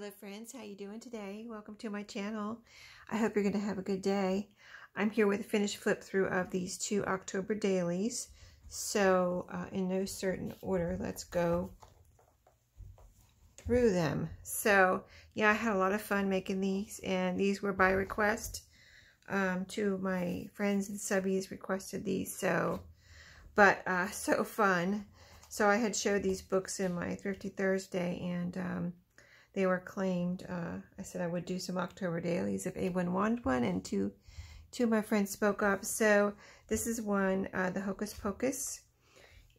Hello friends, how you doing today? Welcome to my channel. I hope you're going to have a good day. I'm here with a finished flip through of these two October dailies. So in no certain order, let's go through them. So yeah, I had a lot of fun making these, and these were by request. Two of my friends and subbies requested these, so fun. So I had showed these books in my Thrifty Thursday, and they were claimed. I said I would do some October dailies if anyone wanted one, and two of my friends spoke up. So this is one, the Hocus Pocus,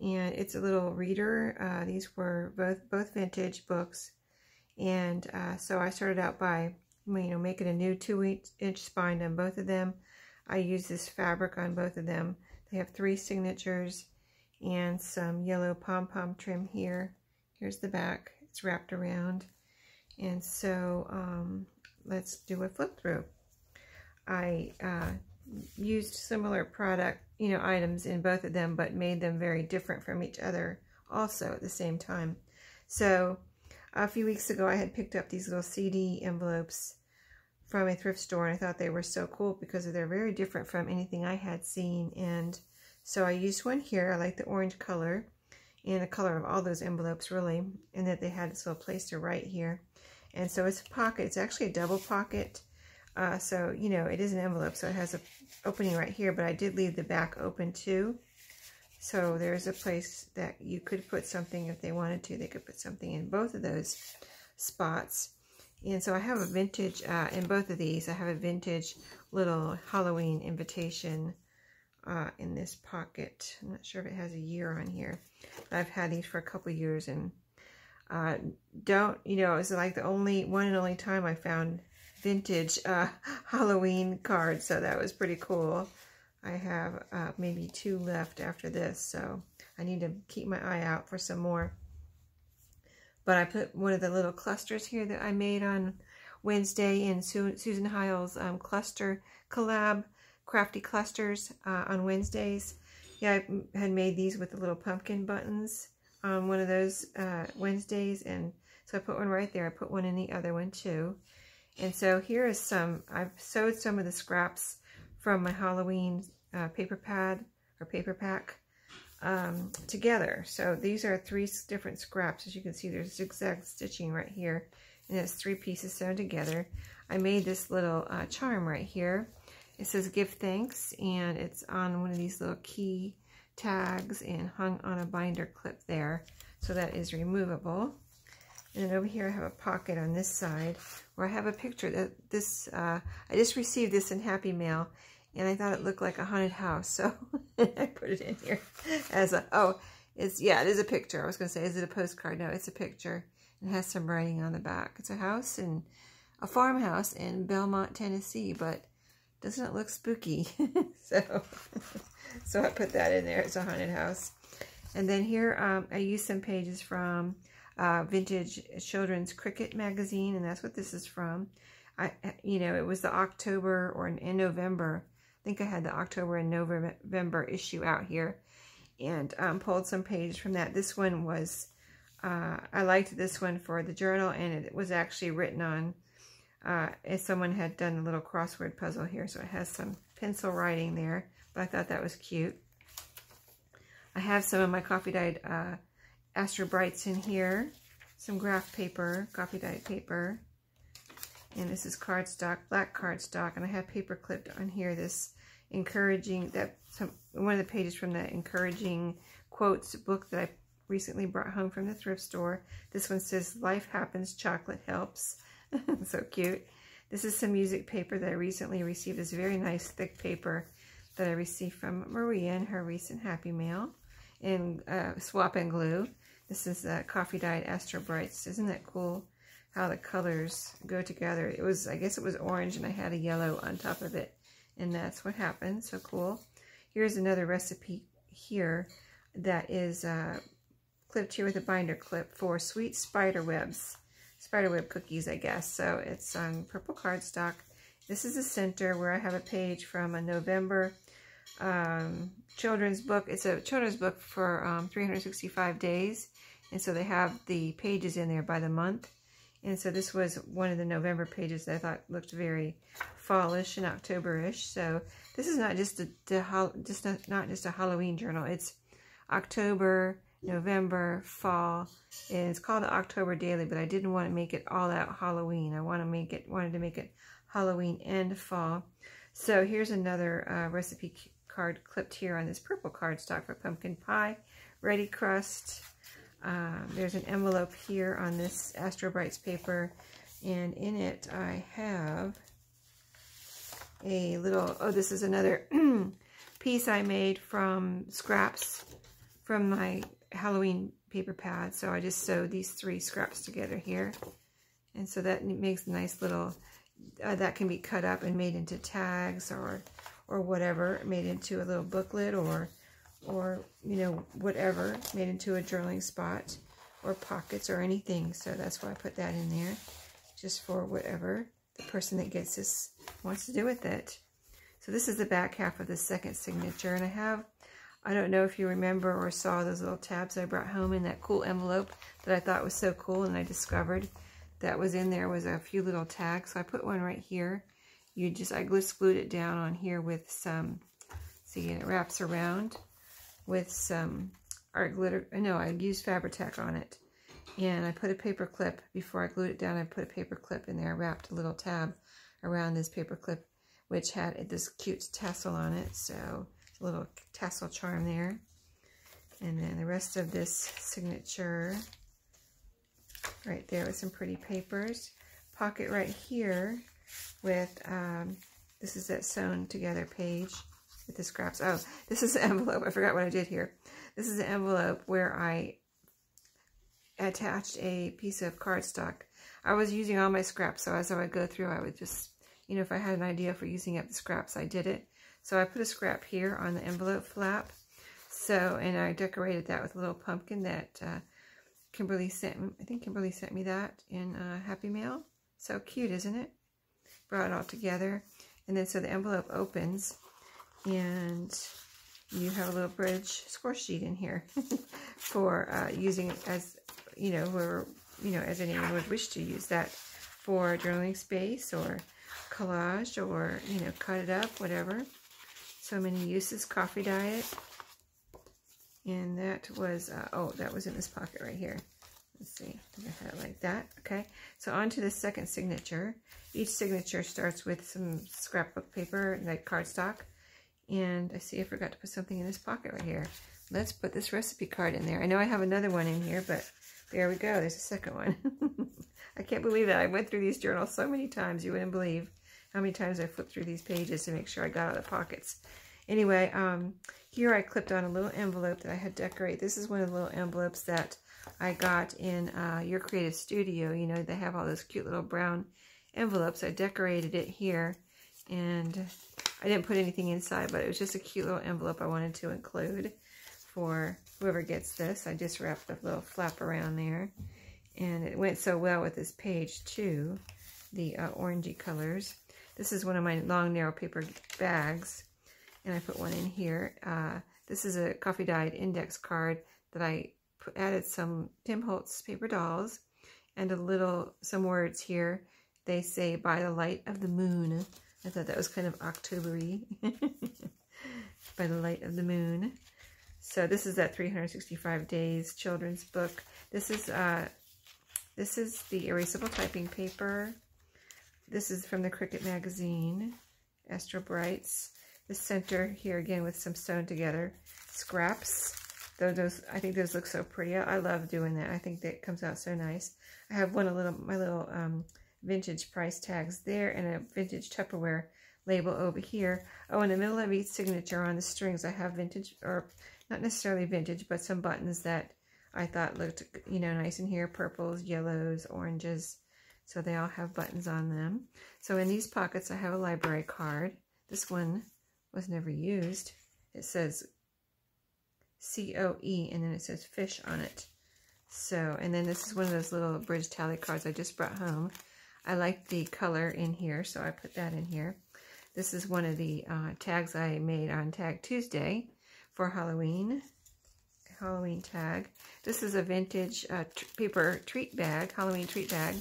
and it's a little reader. These were both vintage books, and so I started out by making a new 2-inch spine on both of them. I used this fabric on both of them. They have 3 signatures and some yellow pom-pom trim here. Here's the back. It's wrapped around. And so let's do a flip through. I used similar product, items in both of them, but made them very different from each other also at the same time. So a few weeks ago, I had picked up these little CD envelopes from a thrift store, and I thought they were so cool because they're very different from anything I had seen. And so I used one here. I like the orange color and the color of all those envelopes, really, and that they had this little place to write here. And so it's a pocket. It's actually a double pocket. So, it is an envelope, so it has an opening right here, but I did leave the back open too. So there's a place that you could put something if they wanted to. They could put something in both of those spots. And so I have a vintage, in both of these, I have a vintage little Halloween invitation in this pocket. I'm not sure if it has a year on here. But I've had these for a couple years, and it's like the one and only time I found vintage Halloween cards, so that was pretty cool. I have maybe 2 left after this, so I need to keep my eye out for some more. But I put one of the little clusters here that I made on Wednesday in Susan Heil's cluster collab, Crafty Clusters, on Wednesdays. Yeah, I had made these with the little pumpkin buttons on one of those Wednesdays, and so I put one right there. I put one in the other one too. And so here is I've sewed some of the scraps from my Halloween paper pad or paper pack together. So these are 3 different scraps. As you can see, there's zigzag stitching right here, and it's 3 pieces sewn together. I made this little charm right here. It says "Give Thanks," and it's on one of these little key tags and hung on a binder clip there, so that is removable. And then over here I have a pocket on this side where I have a picture that I just received this in Happy Mail, and I thought it looked like a haunted house, so I put it in here as it is a picture. I was going to say, is it a postcard? No, it's a picture. It has some writing on the back. It's a farmhouse in Belmont, Tennessee, but doesn't it look spooky? So I put that in there. It's a haunted house. And then here I used some pages from Vintage Children's Cricket magazine, and that's what this is from. It was the October or in November. I think I had the October and November issue out here, and pulled some pages from that. This one was, I liked this one for the journal, and it was actually written on, as someone had done a little crossword puzzle here, so it has some pencil writing there, but I thought that was cute. I have some of my coffee dyed Astro Brights in here, some graph paper, coffee dyed paper, and this is cardstock, black cardstock, and I have paper clipped on here this encouraging, one of the pages from the encouraging quotes book that I recently brought home from the thrift store. This one says, "Life happens, chocolate helps." So cute. This is some music paper that I recently received. This very nice thick paper that I received from Maria in her recent Happy Mail, in Swap and Glue. This is coffee dyed Astro Brights. Isn't that cool how the colors go together? I guess it was orange, and I had a yellow on top of it, and that's what happened. So cool. Here's another recipe here that is clipped here with a binder clip for sweet spiderweb cookies, I guess. So it's on purple cardstock. This is the center where I have a page from a November children's book. It's a children's book for 365 days, and so they have the pages in there by the month, And so this was one of the November pages that I thought looked very fallish and October-ish. So this is not just not just a Halloween journal. It's October, November, fall, and it's called the October Daily. But I didn't want to make it all out Halloween. I wanted to make it Halloween and fall. So here's another recipe card clipped here on this purple cardstock for pumpkin pie, ready crust. There's an envelope here on this Astro Brights paper, and in it I have a little, oh, this is another piece I made from scraps from my Halloween paper pad. So I just sewed these 3 scraps together here, and so that makes a nice little, that can be cut up and made into tags or whatever, made into a little booklet or you know, whatever, made into a journaling spot or pockets or anything. So that's why I put that in there, just for whatever the person that gets this wants to do with it. So this is the back half of the second signature, and I don't know if you remember or saw those little tabs I brought home in that cool envelope that I thought was so cool, and I discovered that was in there was a few little tags. So I put one right here. I just glued it down on here with some, see, and it wraps around with some art glitter. No, I used Fabri-Tac on it. And I put a paper clip, before I glued it down, I put a paper clip in there. I wrapped a little tab around this paper clip, which had this cute tassel on it. So a little tassel charm there. And then the rest of this signature right there with some pretty papers. Pocket right here with, this is that sewn together page with the scraps. Oh, this is the envelope. I forgot what I did here. This is the envelope where I attached a piece of cardstock. I was using all my scraps, so as I would go through, I would just, you know, if I had an idea for using up the scraps, I did it. So I put a scrap here on the envelope flap. So, and I decorated that with a little pumpkin that Kimberly sent me. I think Kimberly sent me that in Happy Mail. So cute, isn't it? Brought it all together. And then so the envelope opens, and you have a little bridge score sheet in here for using it as, you know, whoever, you know, as anyone would wish to use that for journaling space or collage or, you know, cut it up, whatever. So many uses. Coffee diet. And that was, oh, that was in this pocket right here. Let's see, I think I had it like that. Okay, so on to the second signature. Each signature starts with some scrapbook paper, like cardstock. And I see I forgot to put something in this pocket right here. Let's put this recipe card in there. I know I have another one in here, but there we go. There's a second one. I can't believe that. I went through these journals so many times. You wouldn't believe how many times I flipped through these pages to make sure I got out of the pockets. Anyway, here I clipped on a little envelope that I had decorated. This is one of the little envelopes that I got in Your Creative Studio. You know, they have all those cute little brown envelopes. I decorated it here, and I didn't put anything inside, but it was just a cute little envelope I wanted to include for whoever gets this. I just wrapped a little flap around there, and it went so well with this page too, the orangey colors. This is one of my long, narrow paper bags, and I put one in here. This is a coffee dyed index card that I added some Tim Holtz paper dolls and some words here. They say, by the light of the moon. I thought that was kind of October-y. By the light of the moon. So this is that 365 Days children's book. This is the erasable typing paper. This is from the Cricket magazine, Astro Brights. The center here again with some sewn together scraps. Those, I think those look so pretty. I love doing that. I think that comes out so nice. I have my little vintage price tags there, and a vintage Tupperware label over here. Oh, in the middle of each signature on the strings, I have vintage, or not necessarily vintage, but some buttons that I thought looked, you know, nice in here. Purples, yellows, oranges. So they all have buttons on them. So in these pockets, I have a library card. This one was never used. It says COE, and then it says fish on it. So, and then this is one of those little bridge tally cards I just brought home. I like the color in here, so I put that in here. This is one of the tags I made on Tag Tuesday for Halloween tag. This is a vintage paper treat bag, Halloween treat bag.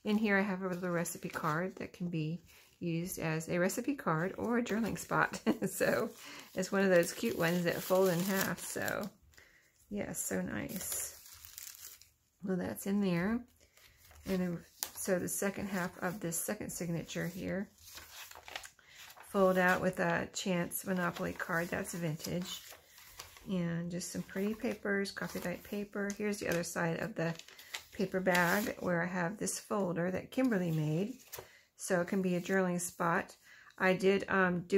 In here I have a little recipe card that can be used as a recipe card or a journaling spot. So it's one of those cute ones that fold in half. So yeah, so nice. Well, that's in there. And then, so the second half of this second signature here, fold out with a Chance Monopoly card. That's vintage. And just some pretty papers, coffee dyed paper. Here's the other side of the paper bag where I have this folder that Kimberly made. So it can be a journaling spot. I did add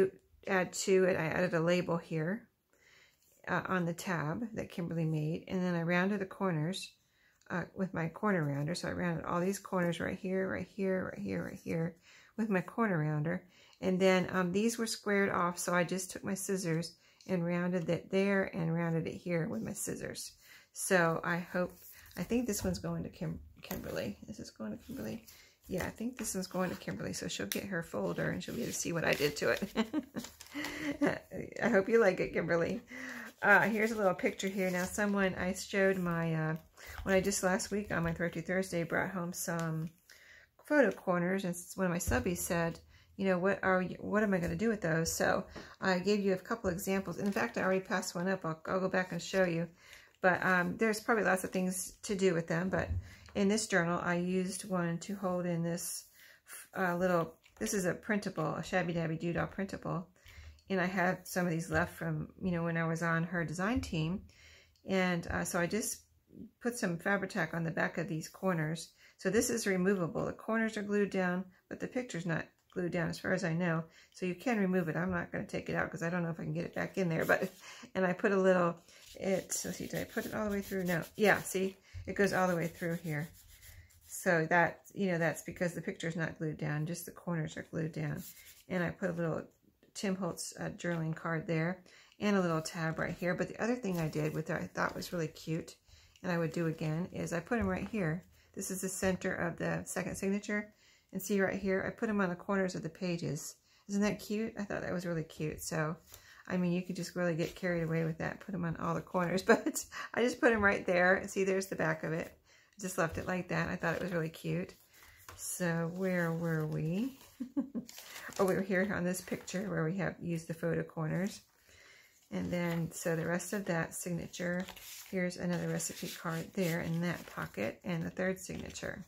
to it, I added a label here on the tab that Kimberly made. And then I rounded the corners with my corner rounder. So I rounded all these corners right here, right here, right here, right here with my corner rounder. And then these were squared off, so I just took my scissors and rounded it there and rounded it here with my scissors. So I think this one's going to Kimberly. Is this going to Kimberly? Yeah, I think this one's going to Kimberly, so she'll get her folder and she'll be able to see what I did to it. I hope you like it, Kimberly. Here's a little picture here. Now, I showed my, when I just last week on my Thrifty Thursday brought home some photo corners, and one of my subbies said, you know, what am I going to do with those? So I gave you a couple examples. In fact, I already passed one up. I'll go back and show you. But there's probably lots of things to do with them. But in this journal, I used one to hold in this this is a printable, a Shabby Dabby Doodah printable. And I had some of these left from, you know, when I was on her design team. And so I just put some Fabri-Tac on the back of these corners. So this is removable. The corners are glued down, but the picture's not glued down as far as I know. So you can remove it. I'm not going to take it out because I don't know if I can get it back in there. But, and I put a little, let's see, did I put it all the way through? No. Yeah, see, it goes all the way through here. So that, you know, that's because the picture's not glued down. Just the corners are glued down. And I put a little Tim Holtz journaling card there and a little tab right here. But the other thing I did, which I thought was really cute, and I would do again, is I put them right here. This is the center of the second signature. And see right here, I put them on the corners of the pages. Isn't that cute? I thought that was really cute. So, I mean, you could just really get carried away with that. Put them on all the corners. But I just put them right there. See, there's the back of it. I just left it like that. I thought it was really cute. So, where were we? Oh, we were here on this picture where we have used the photo corners. And then, so the rest of that signature, here's another recipe card there in that pocket, and the third signature.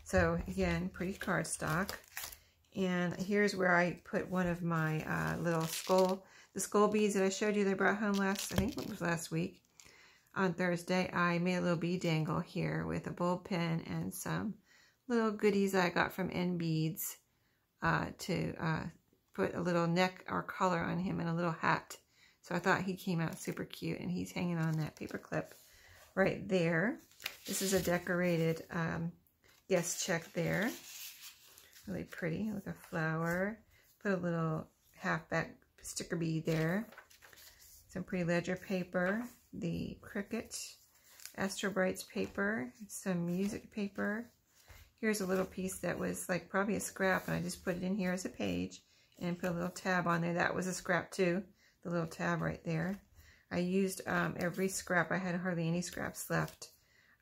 So again, pretty cardstock. And here's where I put one of my little the skull beads that I showed you that I brought home I think it was last week. On Thursday, I made a little bead dangle here with a bulb pin and some little goodies I got from N Beads to put a little neck or collar on him and a little hat. So I thought he came out super cute, and he's hanging on that paper clip right there. This is a decorated guest check there. Really pretty with a flower. Put a little half-back sticker bead there. Some pretty ledger paper. The Cricut Astro Brights paper. Some music paper. Here's a little piece that was like probably a scrap, and I just put it in here as a page and put a little tab on there. That was a scrap too. The little tab right there. I used every scrap. I had hardly any scraps left.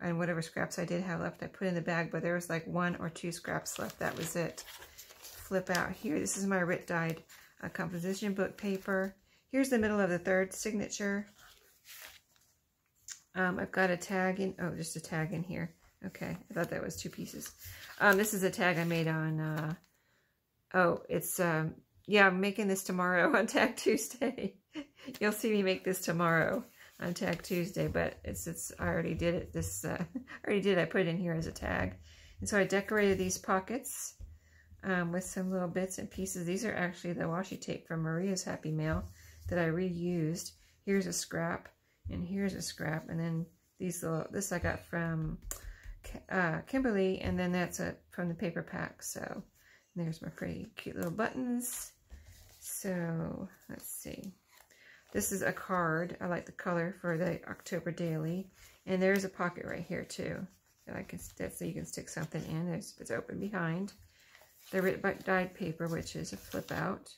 And whatever scraps I did have left, I put in the bag, but there was like 1 or 2 scraps left. That was it. Flip out here. This is my Rit dyed composition book paper. Here's the middle of the third signature. I've got a tag in, just a tag in here. Okay, I thought that was 2 pieces. This is a tag I made on, yeah, I'm making this tomorrow on Tag Tuesday. You'll see me make this tomorrow on Tag Tuesday, but I already did it. I put it in here as a tag. And so I decorated these pockets with some little bits and pieces. These are actually the washi tape from Maria's Happy Mail that I reused. Here's a scrap, and here's a scrap, and then this I got from Kimberly, and then that's from the paper pack. So there's my pretty cute little buttons. So let's see. This is a card. I like the color for the October Daily. And there's a pocket right here too. That so you can stick something in. It's open behind. The Rit dyed paper, which is a flip out.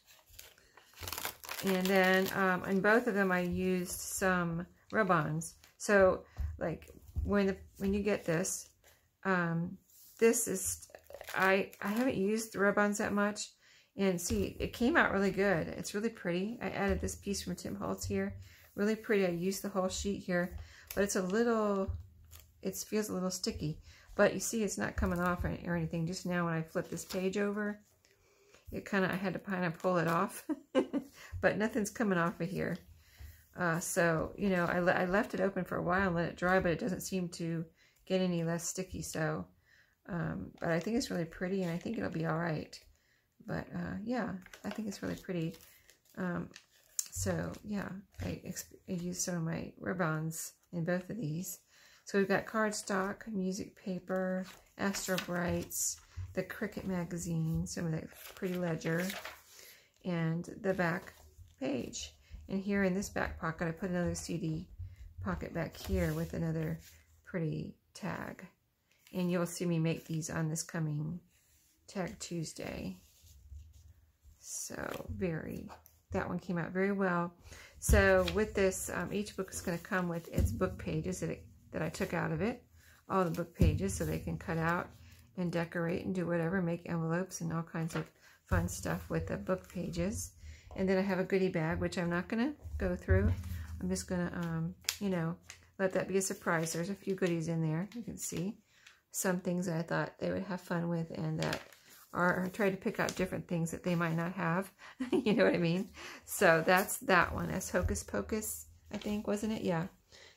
And then in both of them I used some rub-ons. So like when you get this, this is I haven't used the rub-ons that much. And see, it came out really good. It's really pretty. I added this piece from Tim Holtz here. Really pretty. I used the whole sheet here. But it's a little, it feels a little sticky. But you see, it's not coming off or anything. Just now when I flip this page over, it kind of, I had to kind of pull it off. But nothing's coming off of here. So, you know, I left it open for a while and let it dry, but it doesn't seem to get any less sticky. So, but I think it's really pretty, and I think it'll be all right. But, yeah, I think it's really pretty. So, yeah, I used some of my ribbons in both of these. So we've got cardstock, music paper, Astro Brights, the Cricket magazine, some of that pretty ledger, and the back page. And here in this back pocket, I put another CD pocket back here with another pretty tag. And you'll see me make these on this coming Tag Tuesday. So that one came out very well. So with this, each book is going to come with its book pages that I took out of it. All the book pages, so they can cut out and decorate and do whatever, make envelopes and all kinds of fun stuff with the book pages. And then I have a goodie bag, which I'm not going to go through. I'm just going to, you know, let that be a surprise. There's a few goodies in there. You can see some things that I thought they would have fun with, and that are, I tried to pick out different things that they might not have. You know what I mean? So that's that one. That's Hocus Pocus, I think, wasn't it? Yeah.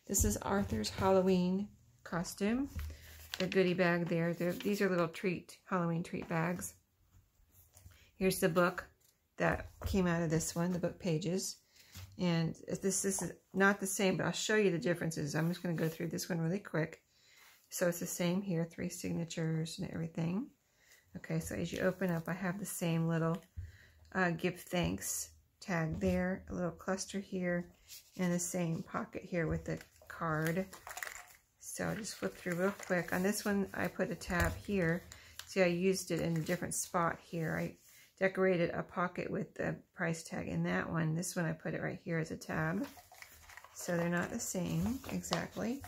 This is Arthur's Halloween costume. The goodie bag there. These are little Halloween treat bags. Here's the book that came out of this one, the book pages. And this is not the same, but I'll show you the differences. I'm just going to go through this one really quick. So it's the same here, 3 signatures and everything. Okay, so as you open up, I have the same little give thanks tag there, a little cluster here, and the same pocket here with the card. So I'll just flip through real quick. On this one, I put a tab here. See, I used it in a different spot here. I decorated a pocket with the price tag in that one. This one, I put it right here as a tab. So they're not the same exactly.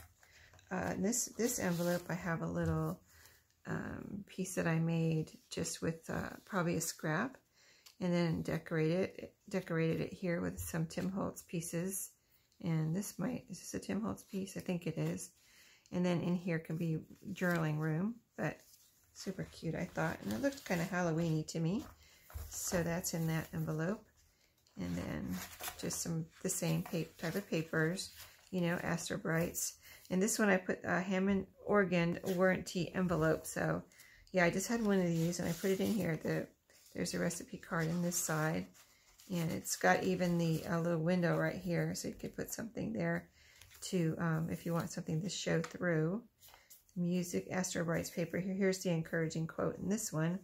This envelope, I have a little piece that I made just with probably a scrap, and then decorated it here with some Tim Holtz pieces. And is this a Tim Holtz piece? I think it is. And then in here can be journaling room, but super cute, I thought. And it looked kind of Halloween-y to me. So that's in that envelope. And then just the same type of papers, you know, Astro Brights. And this one I put a Hammond organ warranty envelope. So yeah, I just had one of these and I put it in here. There's a recipe card in this side. And it's got even the little window right here. So you could put something there to, if you want something to show through. Music, Astro Brights paper. Here's the encouraging quote in this one.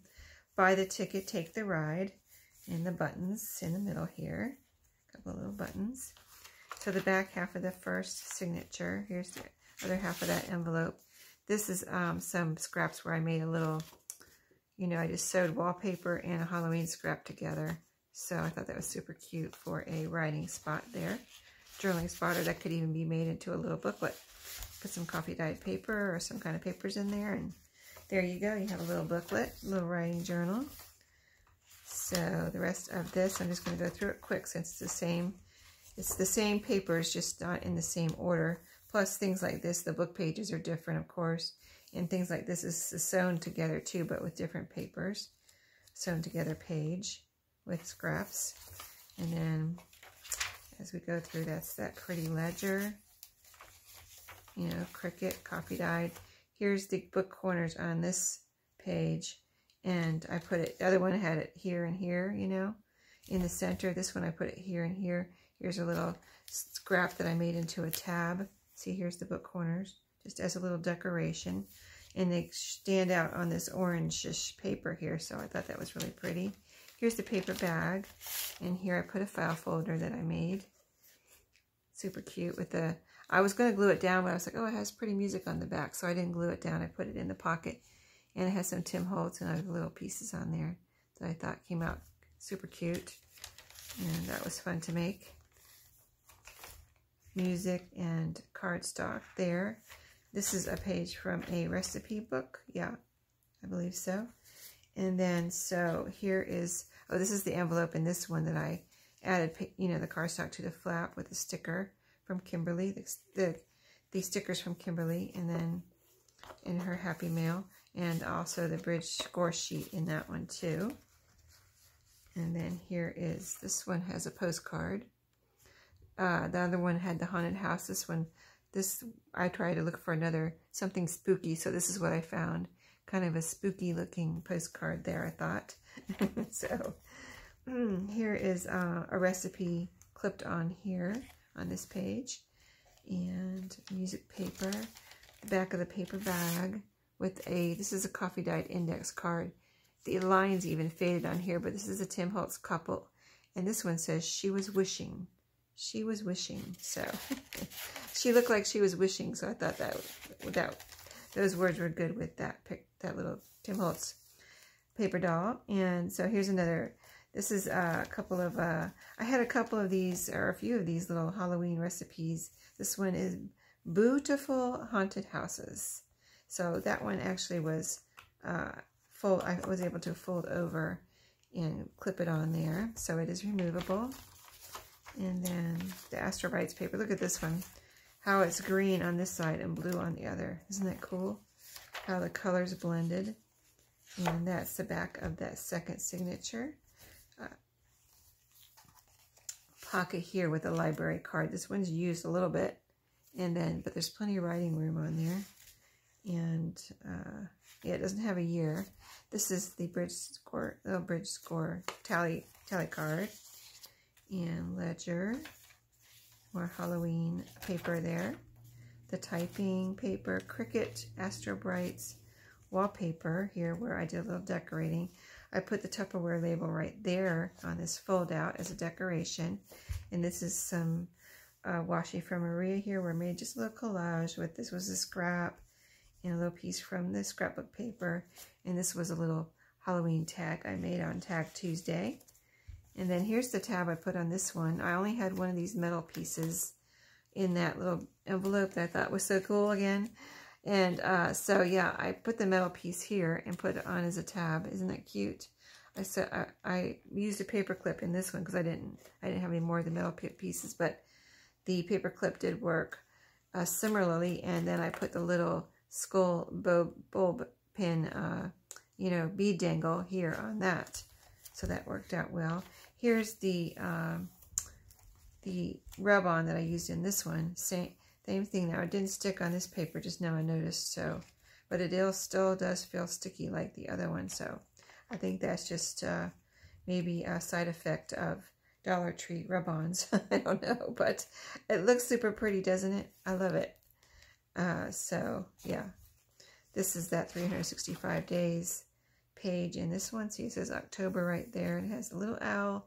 Buy the ticket, take the ride. And the buttons in the middle here. A couple little buttons. So the back half of the first signature. Here's the other half of that envelope. This is some scraps where I made a little, you know, I just sewed wallpaper and a Halloween scrap together. So I thought that was super cute for a writing spot there. Journaling spot, or that could even be made into a little booklet. Put some coffee dyed paper or some kind of papers in there, and there you go. You have a little booklet, a little writing journal. So the rest of this, I'm just going to go through it quick since it's the same papers, just not in the same order. Plus things like this, the book pages are different, of course. And things like this is sewn together too, but with different papers. Sewn together page with scraps. And then as we go through, that's that pretty ledger. You know, Cricket, coffee dyed. Here's the book corners on this page. And I put it, the other one had it here and here, you know, in the center. This one I put it here and here. Here's a little scrap that I made into a tab. See, here's the book corners, just as a little decoration. And they stand out on this orange-ish paper here, so I thought that was really pretty. Here's the paper bag, and here I put a file folder that I made. Super cute with the, I was going to glue it down, but I was like, oh, it has pretty music on the back, so I didn't glue it down. I put it in the pocket, and it has some Tim Holtz and other little pieces on there that I thought came out super cute, and that was fun to make. Music and cardstock there. This is a page from a recipe book. Yeah, I believe so. And then, so here is, oh, this is the envelope in this one that I added, you know, the cardstock to the flap with a sticker from Kimberly, the stickers from Kimberly, and then in her Happy Mail, and also the bridge score sheet in that one too. And then here is, this one has a postcard. The other one had the haunted house. This I tried to look for something spooky, so this is what I found. Kind of a spooky looking postcard there, I thought. So here is a recipe clipped on here on this page, and music paper, the back of the paper bag with this is a coffee dyed index card. The lines even faded on here, but this is a Tim Holtz couple, and this one says she was wishing. She was wishing, so she looked like she was wishing, so I thought that those words were good with that little Tim Holtz paper doll. And so here's another. This is a couple of, I had a couple of these, or a few of these little Halloween recipes. This one is Beautiful Haunted Houses. So that one actually was I was able to fold over and clip it on there. So it is removable. And then the Astro Brights paper. Look at this one. How it's green on this side and blue on the other. Isn't that cool? How the colors blended. And that's the back of that second signature. Pocket here with a library card. This one's used a little bit, but there's plenty of writing room on there. And yeah, it doesn't have a year. This is the little bridge score tally card, and ledger, more Halloween paper there. The typing paper, Cricut, Astro Brights, wallpaper here where I did a little decorating. I put the Tupperware label right there on this fold out as a decoration. And this is some washi from Maria here where I made just a little collage with, this was a scrap and a little piece from the scrapbook paper. And this was a little Halloween tag I made on Tag Tuesday. And then here's the tab I put on this one. I only had one of these metal pieces in that little envelope that I thought was so cool again. And so yeah, I put the metal piece here and put it on as a tab. Isn't that cute? I used a paper clip in this one because I didn't have any more of the metal pieces, but the paper clip did work similarly. And then I put the little skull bulb pin, you know, bead dangle here on that. So that worked out well. Here's the rub-on that I used in this one. Same thing. Now it didn't stick on this paper just now I noticed, so, but it still does feel sticky like the other one. So I think that's just maybe a side effect of Dollar Tree rub-ons. I don't know, but it looks super pretty, doesn't it? I love it. So yeah, this is that 365 days page in this one. See, it says October right there. It has a little owl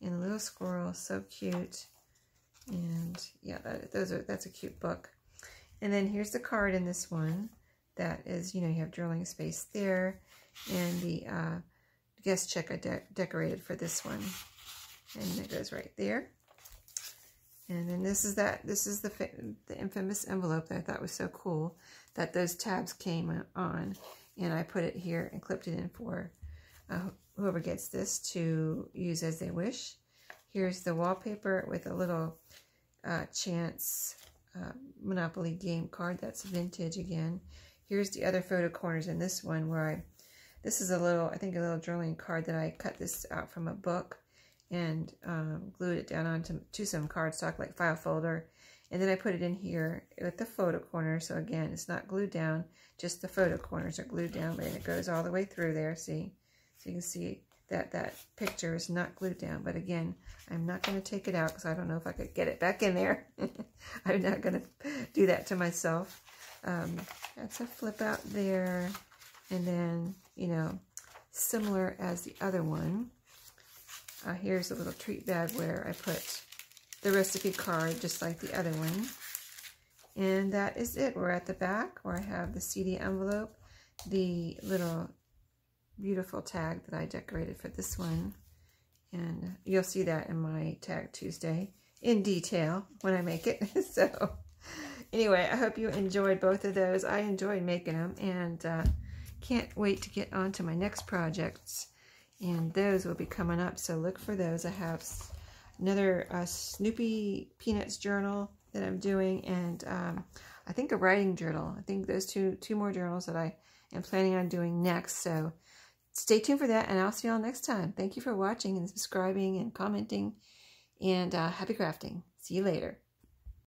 and a little squirrel. So cute. And yeah, that's a cute book. And then here's the card in this one. That is, you know, you have drilling space there, and the guest check I decorated for this one, and it goes right there. And then this is the infamous envelope that I thought was so cool, that those tabs came on, and I put it here and clipped it in for whoever gets this to use as they wish. Here's the wallpaper with a little Chance Monopoly game card. That's vintage again. Here's the other photo corners in this one where this is I think a little drilling card that I cut this out from a book and glued it down onto some cardstock like file folder. And then I put it in here with the photo corner. So again, it's not glued down, just the photo corners are glued down, but it goes all the way through there, see? So you can see that picture is not glued down. But again, I'm not going to take it out because I don't know if I could get it back in there. I'm not going to do that to myself. That's a flip out there. And then, you know, similar as the other one. Here's a little treat bag where I put the recipe card just like the other one. And that is it. We're at the back where I have the CD envelope, the little beautiful tag that I decorated for this one, and you'll see that in my Tag Tuesday in detail when I make it. So anyway, I hope you enjoyed both of those. I enjoyed making them, and can't wait to get on to my next projects, and those will be coming up, so look for those. I have another Snoopy Peanuts journal that I'm doing, and I think a writing journal. I think those two more journals that I am planning on doing next, so stay tuned for that, and I'll see y'all next time. Thank you for watching and subscribing and commenting, and happy crafting. See you later.